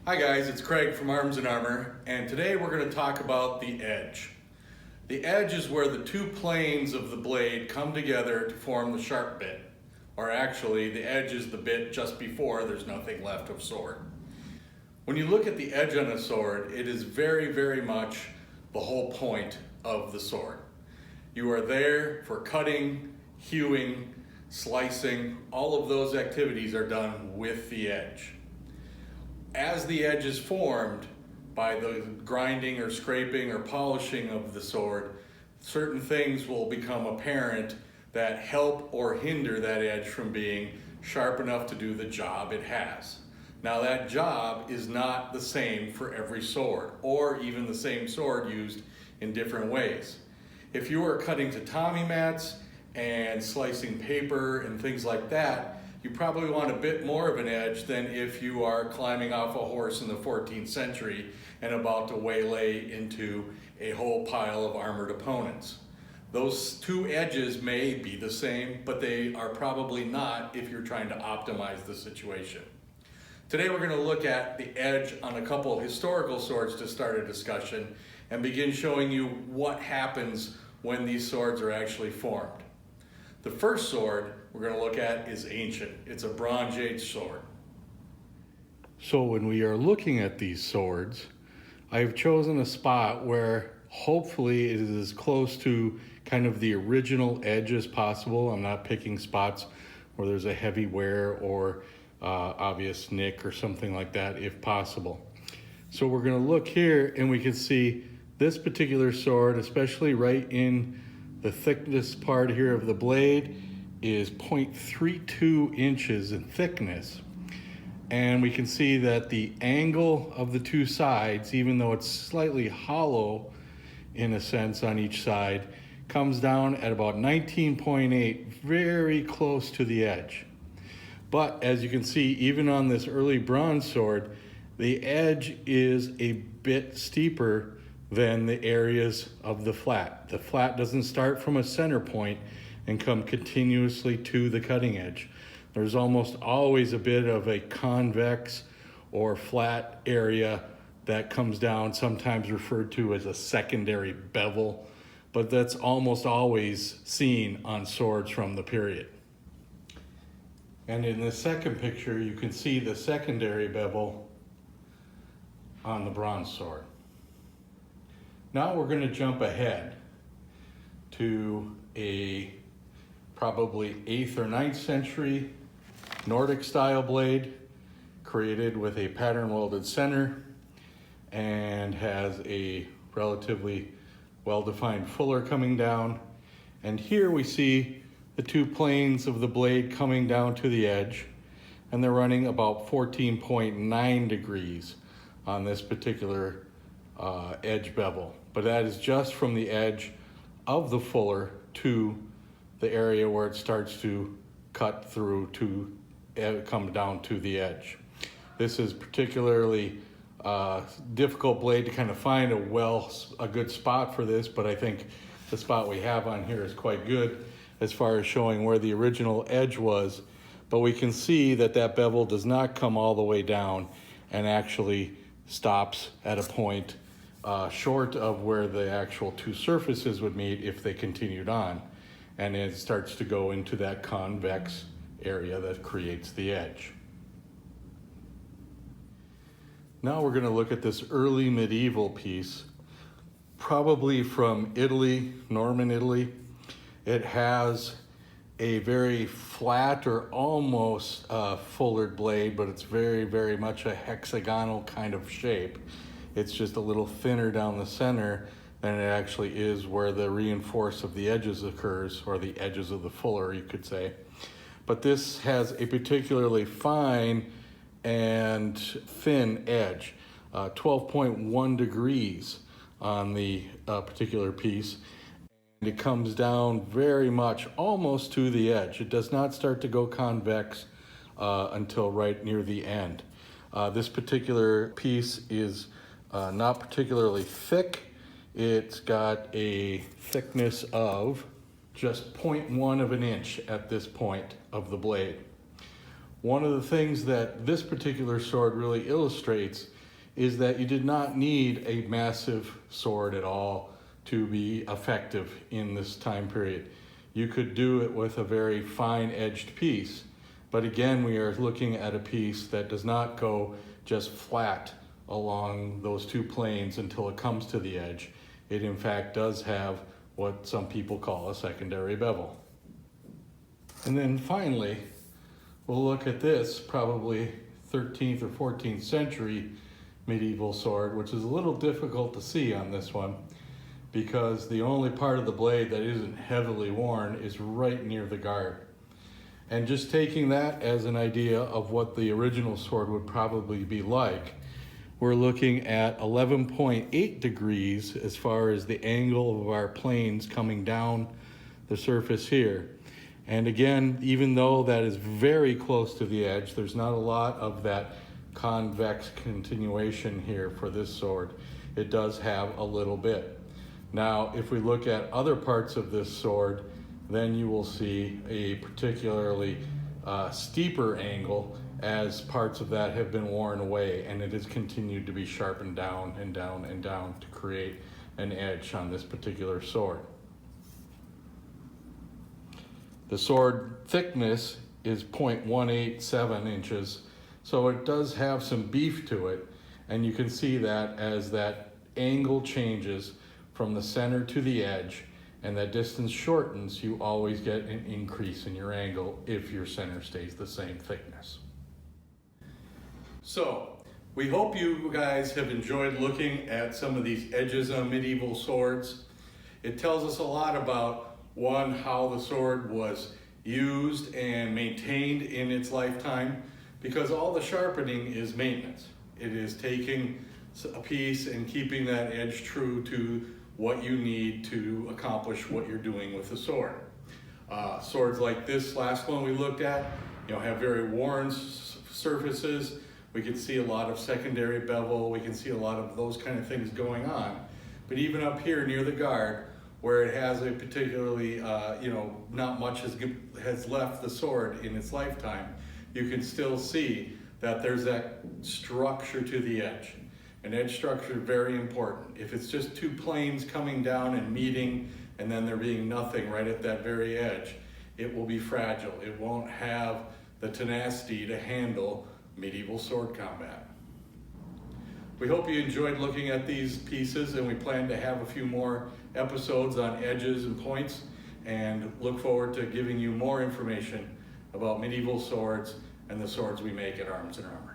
Hi guys, it's Craig from Arms and Armor, and today we're going to talk about the edge. The edge is where the two planes of the blade come together to form the sharp bit. Or actually, the edge is the bit just before there's nothing left of sword. When you look at the edge on a sword, it is very much the whole point of the sword. You are there for cutting, hewing, slicing. All of those activities are done with the edge. As the edge is formed by the grinding or scraping or polishing of the sword, certain things will become apparent that help or hinder that edge from being sharp enough to do the job it has. Now that job is not the same for every sword, or even the same sword used in different ways. If you are cutting tatami mats and slicing paper and things like that, you probably want a bit more of an edge than if you are climbing off a horse in the 14th century and about to waylay into a whole pile of armored opponents. Those two edges may be the same, but they are probably not if you're trying to optimize the situation. Today we're going to look at the edge on a couple of historical swords to start a discussion and begin showing you what happens when these swords are actually formed. The first sword we're going to look at is ancient. It's a Bronze Age sword. So when we are looking at these swords, I've chosen a spot where hopefully it is as close to kind of the original edge as possible. I'm not picking spots where there's a heavy wear or obvious nick or something like that if possible. So we're going to look here and we can see this particular sword, especially right in the thickness part here of the blade, is 0.32 inches in thickness. And we can see that the angle of the two sides, even though it's slightly hollow in a sense on each side, comes down at about 19.8, very close to the edge. But as you can see, even on this early bronze sword, the edge is a bit steeper than the areas of the flat. The flat doesn't start from a center point and come continuously to the cutting edge. There's almost always a bit of a convex or flat area that comes down, sometimes referred to as a secondary bevel, but that's almost always seen on swords from the period. And in the second picture, you can see the secondary bevel on the bronze sword. Now we're going to jump ahead to a probably 8th or 9th century Nordic style blade created with a pattern welded center and has a relatively well-defined fuller coming down. And here we see the two planes of the blade coming down to the edge, and they're running about 14.9 degrees on this particular edge bevel. But that is just from the edge of the fuller to the area where it starts to cut through to come down to the edge. This is particularly difficult blade to kind of find a good spot for this, but I think the spot we have on here is quite good as far as showing where the original edge was. But we can see that that bevel does not come all the way down and actually stops at a point short of where the actual two surfaces would meet if they continued on. And it starts to go into that convex area that creates the edge. Now we're going to look at this early medieval piece, probably from Italy, Norman Italy. It has a very flat or almost fullered blade, but it's very much a hexagonal kind of shape. It's just a little thinner down the center than it actually is where the reinforce of the edges occurs, or the edges of the fuller, you could say. But this has a particularly fine and thin edge, 12.1 degrees on the particular piece. And it comes down very much almost to the edge. It does not start to go convex until right near the end. This particular piece is not particularly thick. It's got a thickness of just 0.1 of an inch at this point of the blade. One of the things that this particular sword really illustrates is that you did not need a massive sword at all to be effective in this time period. You could do it with a very fine edged piece, but again, we are looking at a piece that does not go just flat along those two planes until it comes to the edge. It in fact does have what some people call a secondary bevel. And then finally, we'll look at this probably 13th or 14th century medieval sword, which is a little difficult to see on this one because the only part of the blade that isn't heavily worn is right near the guard. And just taking that as an idea of what the original sword would probably be like, we're looking at 11.8 degrees as far as the angle of our planes coming down the surface here. And again, even though that is very close to the edge, there's not a lot of that convex continuation here for this sword. It does have a little bit. Now, if we look at other parts of this sword, then you will see a particularly steeper angle as parts of that have been worn away, and it has continued to be sharpened down and down and down to create an edge on this particular sword. The sword thickness is 0.187 inches, so it does have some beef to it, and you can see that as that angle changes from the center to the edge and that distance shortens, you always get an increase in your angle if your center stays the same thickness. So, we hope you guys have enjoyed looking at some of these edges on medieval swords. It tells us a lot about, one, how the sword was used and maintained in its lifetime, because all the sharpening is maintenance. It is taking a piece and keeping that edge true to what you need to accomplish what you're doing with the sword. Swords like this last one we looked at, have very worn surfaces. We can see a lot of secondary bevel. We can see a lot of those kind of things going on. But even up here near the guard, where it has a particularly, not much has left the sword in its lifetime, you can still see that there's that structure to the edge. And edge structure is very important. If it's just two planes coming down and meeting and then there being nothing right at that very edge, it will be fragile. It won't have the tenacity to handle medieval sword combat. We hope you enjoyed looking at these pieces, and we plan to have a few more episodes on edges and points, and look forward to giving you more information about medieval swords and the swords we make at Arms and Armor.